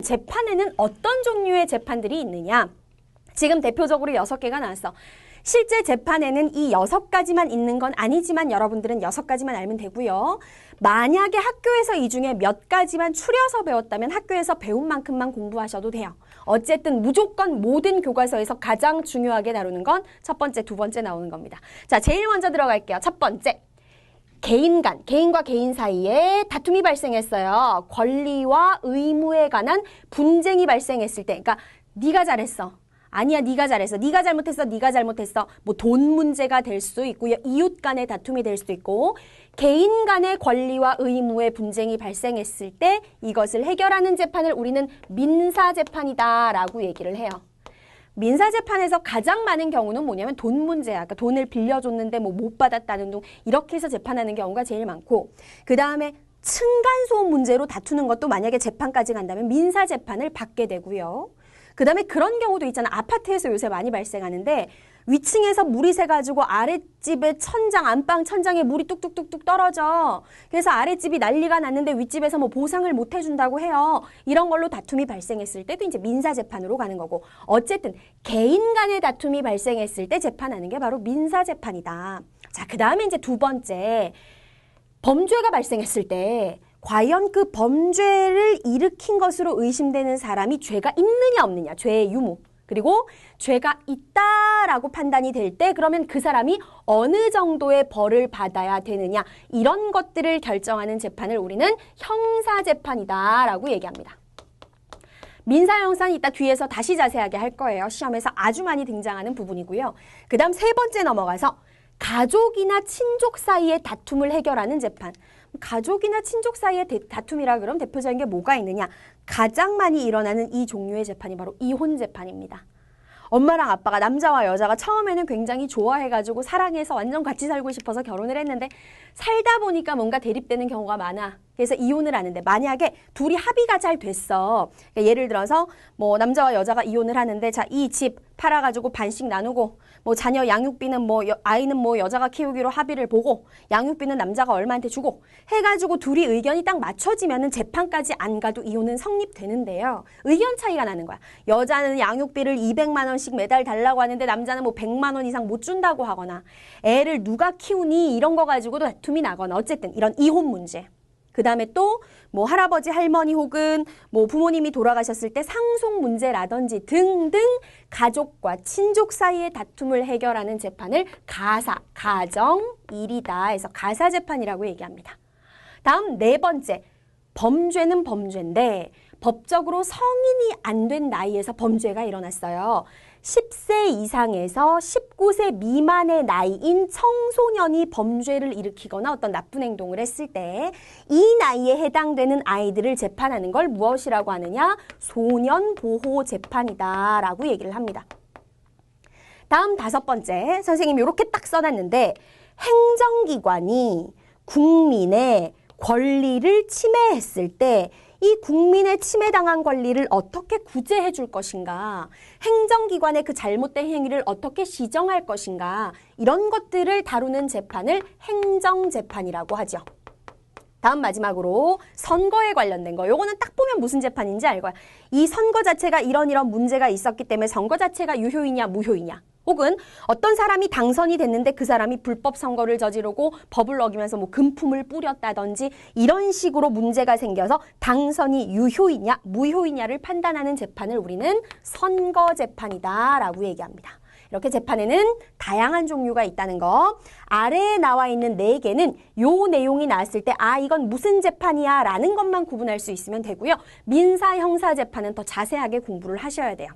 재판에는 어떤 종류의 재판들이 있느냐? 지금 대표적으로 6개가 나왔어. 실제 재판에는 이 6가지만 있는 건 아니지만 여러분들은 6가지만 알면 되고요. 만약에 학교에서 이 중에 몇 가지만 추려서 배웠다면 학교에서 배운 만큼만 공부하셔도 돼요. 어쨌든 무조건 모든 교과서에서 가장 중요하게 다루는 건 첫 번째, 두 번째 나오는 겁니다. 자, 제일 먼저 들어갈게요. 첫 번째. 개인과 개인 사이에 다툼이 발생했어요. 권리와 의무에 관한 분쟁이 발생했을 때, 그러니까 네가 잘했어. 아니야, 네가 잘했어. 네가 잘못했어. 네가 잘못했어. 뭐 돈 문제가 될 수 있고요. 이웃 간의 다툼이 될 수 있고 개인 간의 권리와 의무의 분쟁이 발생했을 때 이것을 해결하는 재판을 우리는 민사재판이다라고 얘기를 해요. 민사재판에서 가장 많은 경우는 뭐냐면 돈 문제야. 그러니까 돈을 빌려줬는데 뭐 못 받았다는 둥 이렇게 해서 재판하는 경우가 제일 많고 그 다음에 층간소음 문제로 다투는 것도 만약에 재판까지 간다면 민사재판을 받게 되고요. 그 다음에 그런 경우도 있잖아. 아파트에서 요새 많이 발생하는데 위층에서 물이 새가지고 아랫집의 천장, 안방 천장에 물이 뚝뚝뚝뚝 떨어져. 그래서 아랫집이 난리가 났는데 윗집에서 뭐 보상을 못 해준다고 해요. 이런 걸로 다툼이 발생했을 때도 이제 민사재판으로 가는 거고. 어쨌든 개인 간의 다툼이 발생했을 때 재판하는 게 바로 민사재판이다. 자, 그 다음에 이제 두 번째. 범죄가 발생했을 때 과연 그 범죄를 일으킨 것으로 의심되는 사람이 죄가 있느냐 없느냐, 죄의 유무. 그리고 죄가 있다라고 판단이 될 때 그러면 그 사람이 어느 정도의 벌을 받아야 되느냐 이런 것들을 결정하는 재판을 우리는 형사재판이다라고 얘기합니다. 민사형사는 이따 뒤에서 다시 자세하게 할 거예요. 시험에서 아주 많이 등장하는 부분이고요. 그 다음 세 번째 넘어가서 가족이나 친족 사이의 다툼을 해결하는 재판. 가족이나 친족 사이의 다툼이라 그럼 대표적인 게 뭐가 있느냐? 가장 많이 일어나는 이 종류의 재판이 바로 이혼 재판입니다. 엄마랑 아빠가 남자와 여자가 처음에는 굉장히 좋아해가지고 사랑해서 완전 같이 살고 싶어서 결혼을 했는데 살다 보니까 뭔가 대립되는 경우가 많아. 그래서 이혼을 하는데 만약에 둘이 합의가 잘 됐어. 그러니까 예를 들어서 뭐 남자와 여자가 이혼을 하는데 자, 이 집 팔아가지고 반씩 나누고 뭐 자녀 양육비는 뭐 아이는 뭐 여자가 키우기로 합의를 보고 양육비는 남자가 얼마한테 주고 해가지고 둘이 의견이 딱 맞춰지면은 재판까지 안 가도 이혼은 성립되는데요. 의견 차이가 나는 거야. 여자는 양육비를 200만 원씩 매달 달라고 하는데 남자는 뭐 100만 원 이상 못 준다고 하거나 애를 누가 키우니 이런 거 가지고도 다툼이 나거나 어쨌든 이런 이혼 문제. 그 다음에 또 뭐 할아버지 할머니 혹은 뭐 부모님이 돌아가셨을 때 상속 문제라든지 등등 가족과 친족 사이의 다툼을 해결하는 재판을 가정일이다 해서 가사재판이라고 얘기합니다. 다음 네 번째, 범죄는 범죄인데 법적으로 성인이 안 된 나이에서 범죄가 일어났어요. 10세 이상에서 19세 미만의 나이인 청소년이 범죄를 일으키거나 어떤 나쁜 행동을 했을 때 이 나이에 해당되는 아이들을 재판하는 걸 무엇이라고 하느냐? 소년보호재판이다 라고 얘기를 합니다. 다음 다섯 번째, 선생님이 이렇게 딱 써놨는데 행정기관이 국민의 권리를 침해했을 때 이 국민의 침해당한 권리를 어떻게 구제해 줄 것인가, 행정기관의 그 잘못된 행위를 어떻게 시정할 것인가, 이런 것들을 다루는 재판을 행정재판이라고 하죠. 다음 마지막으로 선거에 관련된 거. 요거는 딱 보면 무슨 재판인지 알 거야. 이 선거 자체가 이런 문제가 있었기 때문에 선거 자체가 유효이냐 무효이냐. 혹은 어떤 사람이 당선이 됐는데 그 사람이 불법 선거를 저지르고 법을 어기면서 뭐 금품을 뿌렸다든지 이런 식으로 문제가 생겨서 당선이 유효이냐 무효이냐를 판단하는 재판을 우리는 선거재판이다라고 얘기합니다. 이렇게 재판에는 다양한 종류가 있다는 거. 아래에 나와 있는 4개는 요 내용이 나왔을 때 아 이건 무슨 재판이야 라는 것만 구분할 수 있으면 되고요. 민사 형사 재판은 더 자세하게 공부를 하셔야 돼요.